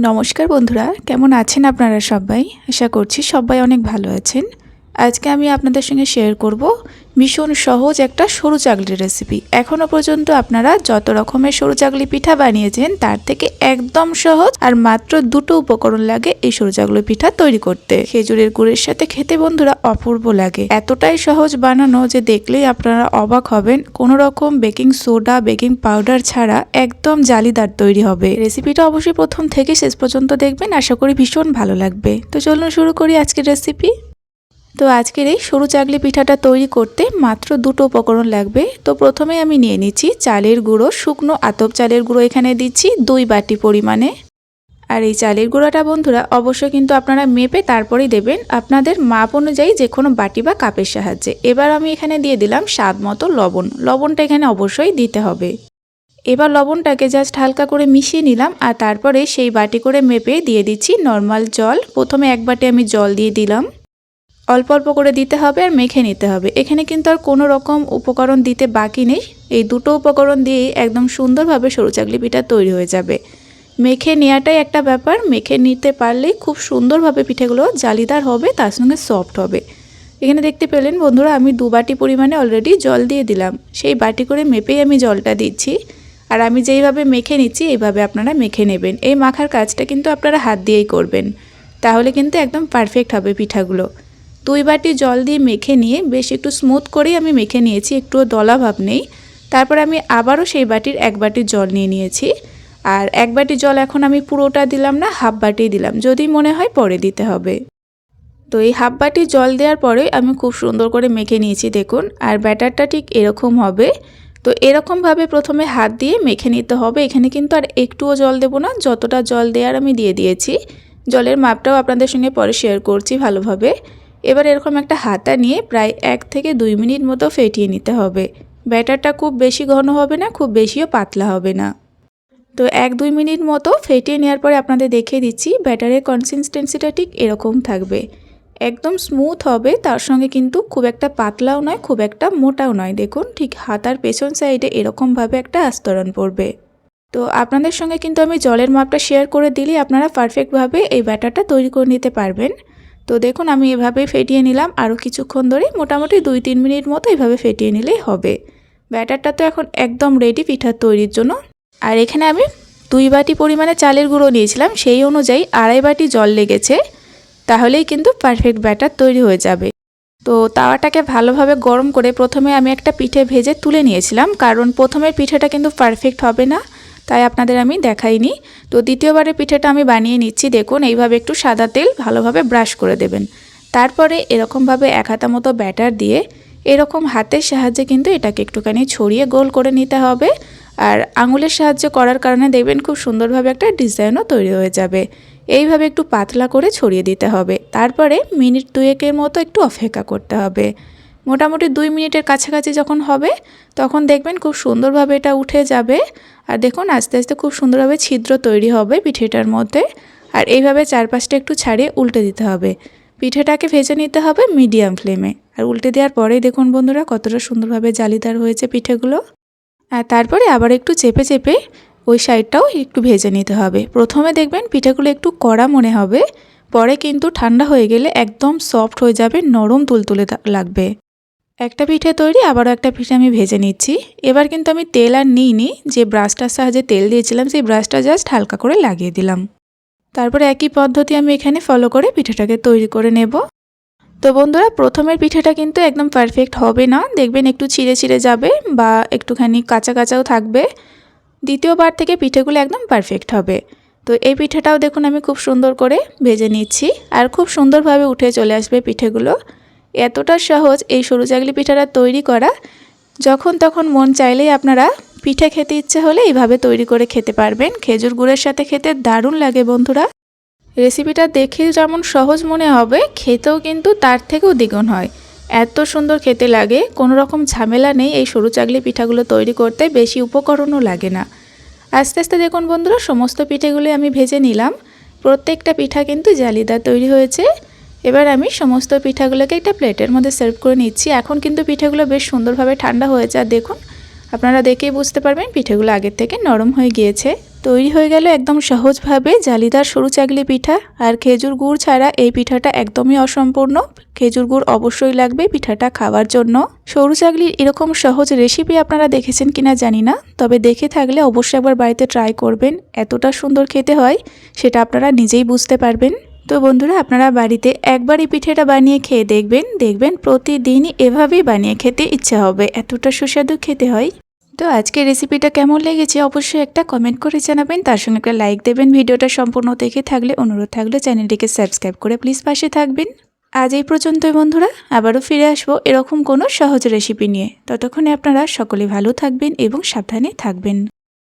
নমস্কার বন্ধুরা, কেমন আছেন আপনারা সবাই? আশা করছি সবাই অনেক ভালো আছেন। আজকে আমি আপনাদের সঙ্গে শেয়ার করব ভীষণ সহজ একটা সরু চাকলির রেসিপি। এখনও পর্যন্ত আপনারা যত রকমের সরু চাকলি পিঠা বানিয়েছেন তার থেকে একদম সহজ আর মাত্র দুটো উপকরণ লাগে এই সরু চাকলি পিঠা তৈরি করতে। খেজুরের গুড়ের সাথে খেতে বন্ধুরা অপূর্ব লাগে। এতটাই সহজ বানানো যে দেখলেই আপনারা অবাক হবেন। কোনো রকম বেকিং সোডা, বেকিং পাউডার ছাড়া একদম জালিদার তৈরি হবে। রেসিপিটা অবশ্যই প্রথম থেকে শেষ পর্যন্ত দেখবেন, আশা করি ভীষণ ভালো লাগবে। তো চলুন শুরু করি আজকের রেসিপি। তো আজকের এই সরু চাকলি পিঠাটা তৈরি করতে মাত্র দুটো উপকরণ লাগবে। তো প্রথমে আমি নিয়ে নিচ্ছি চালের গুঁড়ো, শুকনো আতপ চালের গুঁড়ো এখানে দিচ্ছি 2 বাটি পরিমাণে। আর এই চালের গুঁড়োটা বন্ধুরা অবশ্যই কিন্তু আপনারা মেপে তারপরেই দেবেন, আপনাদের মাপ অনুযায়ী যে কোনো বাটি বা কাপের সাহায্যে। এবার আমি এখানে দিয়ে দিলাম স্বাদ মতো লবণ। লবণটা এখানে অবশ্যই দিতে হবে। এবার লবণটাকে জাস্ট হালকা করে মিশিয়ে নিলাম আর তারপরে সেই বাটি করে মেপে দিয়ে দিচ্ছি নর্মাল জল। প্রথমে 1 বাটি আমি জল দিয়ে দিলাম। অল্প অল্প করে দিতে হবে আর মেখে নিতে হবে। এখানে কিন্তু আর কোনো রকম উপকরণ দিতে বাকি নেই। এই দুটো উপকরণ দিয়েই একদম সুন্দরভাবে সরু চাকলি পিঠা তৈরি হয়ে যাবে। মেখে নেওয়াটাই একটা ব্যাপার। মেখে নিতে পারলেই খুব সুন্দরভাবে পিঠেগুলো জালিদার হবে, তার সঙ্গে সফট হবে। এখানে দেখতে পেলেন বন্ধুরা, আমি 2 বাটি পরিমাণে অলরেডি জল দিয়ে দিলাম। সেই বাটি করে মেপেই আমি জলটা দিচ্ছি। আর আমি যেইভাবে মেখে নিচ্ছি এইভাবে আপনারা মেখে নেবেন। এই মাখার কাজটা কিন্তু আপনারা হাত দিয়েই করবেন, তাহলে কিন্তু একদম পারফেক্ট হবে পিঠাগুলো। 2 বাটি জল দিয়ে মেখে নিয়ে বেশ একটু স্মুথ করেই আমি মেখে নিয়েছি, একটুও দলা ভাব নেই। তারপর আমি আবারও সেই বাটির 1 বাটি জল নিয়ে নিয়েছি। আর 1 বাটি জল এখন আমি পুরোটা দিলাম না, হাফ বাটি দিলাম, যদি মনে হয় পরে দিতে হবে। তো এই হাফ বাটি জল দেওয়ার পরে আমি খুব সুন্দর করে মেখে নিয়েছি দেখুন। আর ব্যাটারটা ঠিক এরকম হবে। তো এরকমভাবে প্রথমে হাত দিয়ে মেখে নিতে হবে। এখানে কিন্তু আর একটুও জল দেব না, যতটা জল দেওয়ার আমি দিয়ে দিয়েছি। জলের মাপটাও আপনাদের সঙ্গে পরে শেয়ার করছি ভালোভাবে। এবার এরকম একটা হাতা নিয়ে প্রায় 1 থেকে 2 মিনিট মতো ফেটিয়ে নিতে হবে। ব্যাটারটা খুব বেশি ঘন হবে না, খুব বেশিও পাতলা হবে না। তো 1-2 মিনিট মতো ফেটিয়ে নেওয়ার পরে আপনাদের দেখিয়ে দিচ্ছি ব্যাটারের কনসিস্টেন্সিটা ঠিক এরকম থাকবে। একদম স্মুথ হবে, তার সঙ্গে কিন্তু খুব একটা পাতলাও নয়, খুব একটা মোটাও নয়। দেখুন ঠিক হাতার পেছন সাইডে এরকমভাবে একটা আস্তরণ পড়বে। তো আপনাদের সঙ্গে কিন্তু আমি জলের মাপটা শেয়ার করে দিলেই আপনারা পারফেক্টভাবে এই ব্যাটারটা তৈরি করে নিতে পারবেন। তো দেখুন আমি এভাবে ফেটিয়ে নিলাম। আরও কিছুক্ষণ ধরে মোটামুটি 2-3 মিনিট মতো এভাবে ফেটিয়ে নিলেই হবে। ব্যাটারটা তো এখন একদম রেডি পিঠা তৈরির জন্য। আর এখানে আমি 2 বাটি পরিমাণে চালের গুঁড়ো নিয়েছিলাম, সেই অনুযায়ী 2.5 বাটি জল লেগেছে। তাহলেই কিন্তু পারফেক্ট ব্যাটার তৈরি হয়ে যাবে। তো তাওয়াটাকে ভালোভাবে গরম করে প্রথমে আমি একটা পিঠে ভেজে তুলে নিয়েছিলাম, কারণ প্রথমের পিঠেটা কিন্তু পারফেক্ট হবে না, তাই আপনাদের আমি দেখাইনি। তো দ্বিতীয়বারের পিঠেটা আমি বানিয়ে নিচ্ছি। দেখুন এইভাবে একটু সাদা তেল ভালোভাবে ব্রাশ করে দেবেন। তারপরে এরকমভাবে 1 হাতা মতো ব্যাটার দিয়ে এরকম হাতের সাহায্যে কিন্তু এটাকে একটুখানি ছড়িয়ে গোল করে নিতে হবে। আর আঙুলের সাহায্যে করার কারণে দেখবেন খুব সুন্দরভাবে একটা ডিজাইনও তৈরি হয়ে যাবে। এইভাবে একটু পাতলা করে ছড়িয়ে দিতে হবে। তারপরে মিনিট 2-এর মতো একটু অপেক্ষা করতে হবে। মোটামুটি 2 মিনিটের কাছাকাছি যখন হবে তখন দেখবেন খুব সুন্দরভাবে এটা উঠে যাবে। আর দেখুন আস্তে আস্তে খুব সুন্দরভাবে ছিদ্র তৈরি হবে পিঠেটার মধ্যে। আর এইভাবে চারপাশটা একটু ছাড়িয়ে উল্টে দিতে হবে। পিঠেটাকে ভেজে নিতে হবে মিডিয়াম ফ্লেমে। আর উল্টে দেওয়ার পরেই দেখুন বন্ধুরা কতটা সুন্দরভাবে জালিদার হয়েছে পিঠেগুলো। আর তারপরে আবার একটু চেপে চেপে ওই সাইডটাও একটু ভেজে নিতে হবে। প্রথমে দেখবেন পিঠেগুলো একটু কড়া মনে হবে, পরে কিন্তু ঠান্ডা হয়ে গেলে একদম সফট হয়ে যাবে, নরম তুলতুলে লাগবে। একটা পিঠে তৈরি, আবারও একটা পিঠে আমি ভেজে নিচ্ছি। এবার কিন্তু আমি তেল আর নিইনি, যে ব্রাশটার সাহায্যে তেল দিয়েছিলাম সেই ব্রাশটা জাস্ট হালকা করে লাগিয়ে দিলাম। তারপরে একই পদ্ধতি আমি এখানে ফলো করে পিঠেটাকে তৈরি করে নেব। তো বন্ধুরা প্রথমের পিঠেটা কিন্তু একদম পারফেক্ট হবে না, দেখবেন একটু ছিঁড়ে ছিঁড়ে যাবে বা একটুখানি কাঁচা কাঁচাও থাকবে। দ্বিতীয়বার থেকে পিঠেগুলো একদম পারফেক্ট হবে। তো এই পিঠেটাও দেখুন আমি খুব সুন্দর করে ভেজে নিচ্ছি আর খুব সুন্দরভাবে উঠে চলে আসবে পিঠেগুলো। এতটা সহজ এই সরু চাকলি পিঠাটা তৈরি করা, যখন তখন মন চাইলেই আপনারা পিঠে খেতে ইচ্ছে হলে এইভাবে তৈরি করে খেতে পারবেন। খেজুর গুড়ের সাথে খেতে দারুণ লাগে বন্ধুরা। রেসিপিটা দেখে যেমন সহজ মনে হবে, খেতেও কিন্তু তার থেকেও দ্বিগুণ হয়। এত সুন্দর খেতে লাগে, কোনো রকম ঝামেলা নেই এই সরু চাকলি পিঠাগুলো তৈরি করতে, বেশি উপকরণও লাগে না। আস্তে আস্তে দেখুন বন্ধুরা সমস্ত পিঠেগুলি আমি ভেজে নিলাম। প্রত্যেকটা পিঠা কিন্তু জালিদার তৈরি হয়েছে। এবার আমি সমস্ত পিঠাগুলোকে একটা প্লেটের মধ্যে সার্ভ করে নিচ্ছি। এখন কিন্তু পিঠেগুলো বেশ সুন্দরভাবে ঠান্ডা হয়েছে। আর দেখুন আপনারা দেখেই বুঝতে পারবেন পিঠেগুলো আগের থেকে নরম হয়ে গিয়েছে। তৈরি হয়ে গেল একদম সহজভাবে জালিদার সরু চাগলি পিঠা। আর খেজুর গুড় ছাড়া এই পিঠাটা একদমই অসম্পূর্ণ। খেজুর গুড় অবশ্যই লাগবে পিঠাটা খাওয়ার জন্য। সরু চাগলির এরকম সহজ রেসিপি আপনারা দেখেছেন কিনা জানি না, তবে দেখে থাকলে অবশ্যই একবার বাড়িতে ট্রাই করবেন। এতটা সুন্দর খেতে হয় সেটা আপনারা নিজেই বুঝতে পারবেন। তো বন্ধুরা, আপনারা বাড়িতে একবার এই পিঠাটা বানিয়ে খেয়ে দেখবেন প্রতিদিনই এভাবেই বানিয়ে খেতে ইচ্ছা হবে, এতটা সুস্বাদু খেতে হয়। তো আজকের রেসিপিটা কেমন লেগেছে অবশ্যই একটা কমেন্ট করে জানাবেন, তার সঙ্গে একটা লাইক দেবেন। ভিডিওটা সম্পূর্ণ দেখে থাকলে অনুরোধ থাকলে চ্যানেলটিকে সাবস্ক্রাইব করে প্লিজ পাশে থাকবেন। আজ এই পর্যন্তই বন্ধুরা, আবারও ফিরে আসবো এরকম কোনো সহজ রেসিপি নিয়ে। ততক্ষণে আপনারা সকলে ভালো থাকবেন এবং সাবধানে থাকবেন।